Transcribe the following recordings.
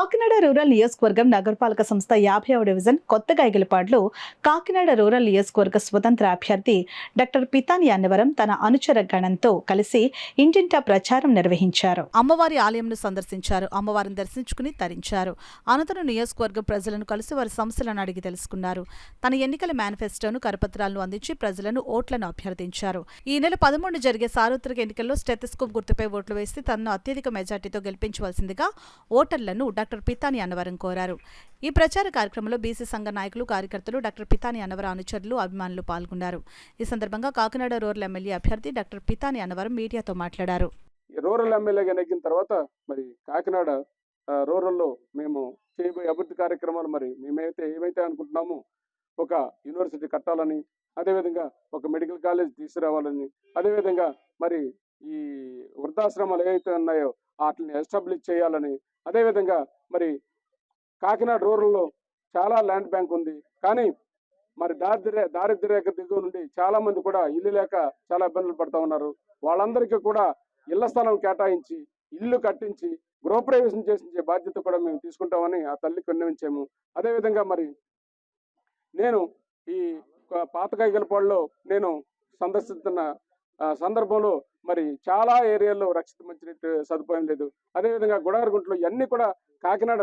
Kakinada rural నియోజకవర్గం నగరపాలక సంస్థ 50వ డివిజన్ కొత్తగా ఎగిలిపాడులో కాకినాడ రూరల్ నియోజకవర్గ స్వతంత్ర అభ్యర్థి డాక్టర్ పితాని అన్నవరం తన అనుచర గణంతో కలిసి ఇంటింటా ప్రచారం నిర్వహించారు. అమ్మవారి ఆలయంను సందర్శించారు. అమ్మవారిని దర్శించుకుని తరించారు. అనంతరం నియోజకవర్గ ప్రజలను కలిసి వారి సమస్యలను అడిగి తెలుసుకున్నారు. తన ఎన్నికల మేనిఫెస్టోను కరపత్రాలను అందించి ప్రజలను ఓట్లను అభ్యర్థించారు. ఈ నెల 13 జరిగే సార్వత్రిక ఎన్నికల్లో స్టెథోస్కోప్ గుర్తుపై ఓట్లు వేసి తనను అత్యధిక మెజార్టీతో గెలిపించవలసిందిగా ఓటర్లను డాక్టర్ పితాని అన్నవరం కోరారు. ఈ ప్రచార కార్యక్రమంలో బీసీ సంఘ నాయకులు, కార్యకర్తలు, డాక్టర్ పితాని అన్నవరం అనుచరులు, అభిమానులు పాల్గొన్నారు. ఈ సందర్భంగా కాకినాడ రూరల్ ఎమ్మెల్యే అభ్యర్థి డాక్టర్ పితాని అన్నవరం మీడియాతో మాట్లాడారు. రూరల్ ఎమ్మెల్యేగా నెగ్గిన తర్వాత మరి కాకినాడ రూరల్లో మేము చేయబోయే అభివృద్ధి కార్యక్రమాలు మరి ఏమైతే అనుకుంటున్నామో ఒక యూనివర్సిటీ కట్టాలని, అదేవిధంగా ఒక మెడికల్ కాలేజ్ తీసుకురావాలని, అదేవిధంగా మరి ఈ వృద్ధాశ్రమాలు ఏవైతే ఉన్నాయో వాటిని ఎస్టాబ్లిష్ చేయాలని, అదేవిధంగా మరి కాకినాడ రూరల్లో చాలా ల్యాండ్ బ్యాంక్ ఉంది. కానీ మరి దారిద్ర్య రేఖ దిగువ నుండి చాలా మంది కూడా ఇల్లు లేక చాలా ఇబ్బందులు పడుతూ ఉన్నారు. వాళ్ళందరికీ కూడా ఇళ్ల స్థలం కేటాయించి, ఇల్లు కట్టించి, గృహప్రవేశం చేసించే బాధ్యత కూడా మేము తీసుకుంటామని ఆ తల్లికి విన్నవించాము. అదేవిధంగా మరి నేను ఈ పాతకాయగలపాడులో నేను సందర్శిస్తున్న సందర్భంలో మరి చాలా ఏరియాల్లో రక్షిత మంచినీటి సదుపాయం లేదు. అదేవిధంగా గుడారగుంటలో ఇవన్నీ కూడా కాకినాడ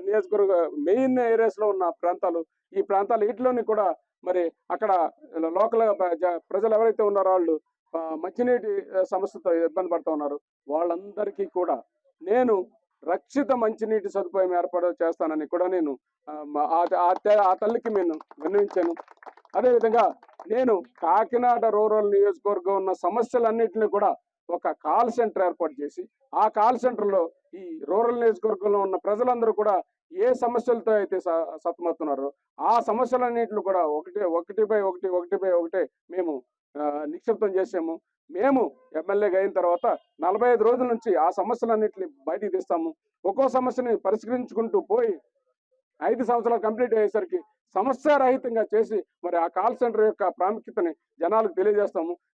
నియోజకవర్గ మెయిన్ ఏరియాస్ లో ఉన్న ప్రాంతాలు. ఈ ప్రాంతాలు వీటిలోని కూడా మరి అక్కడ లోకల్ ప్రజలు ఎవరైతే ఉన్నారో వాళ్ళు మంచినీటి సమస్యతో ఇబ్బంది పడుతూ ఉన్నారు. వాళ్ళందరికీ కూడా నేను రక్షిత మంచినీటి సదుపాయం ఏర్పాటు చేస్తానని కూడా నేను ఆ తల్లికి నేను విన్నవించాను. అదేవిధంగా నేను కాకినాడ రూరల్ నియోజకవర్గం ఉన్న సమస్యలన్నింటినీ కూడా ఒక కాల్ సెంటర్ ఏర్పాటు చేసి, ఆ కాల్ సెంటర్లో ఈ రూరల్ నియోజకవర్గంలో ఉన్న ప్రజలందరూ కూడా ఏ సమస్యలతో అయితే సతమవుతున్నారో ఆ సమస్యలన్నింటిని కూడా ఒకటి మేము నిక్షిప్తం చేసాము. మేము ఎమ్మెల్యేగా అయిన తర్వాత 45 రోజుల నుంచి ఆ సమస్యలన్నింటినీ బయటికి తీస్తాము. ఒక్కో సమస్యని పరిష్కరించుకుంటూ పోయి 5 సంవత్సరాలు కంప్లీట్ అయ్యేసరికి సమస్య రహితంగా చేసి మరి ఆ కాల్ సెంటర్ యొక్క ప్రాముఖ్యతని జనాలకు తెలియజేస్తాము.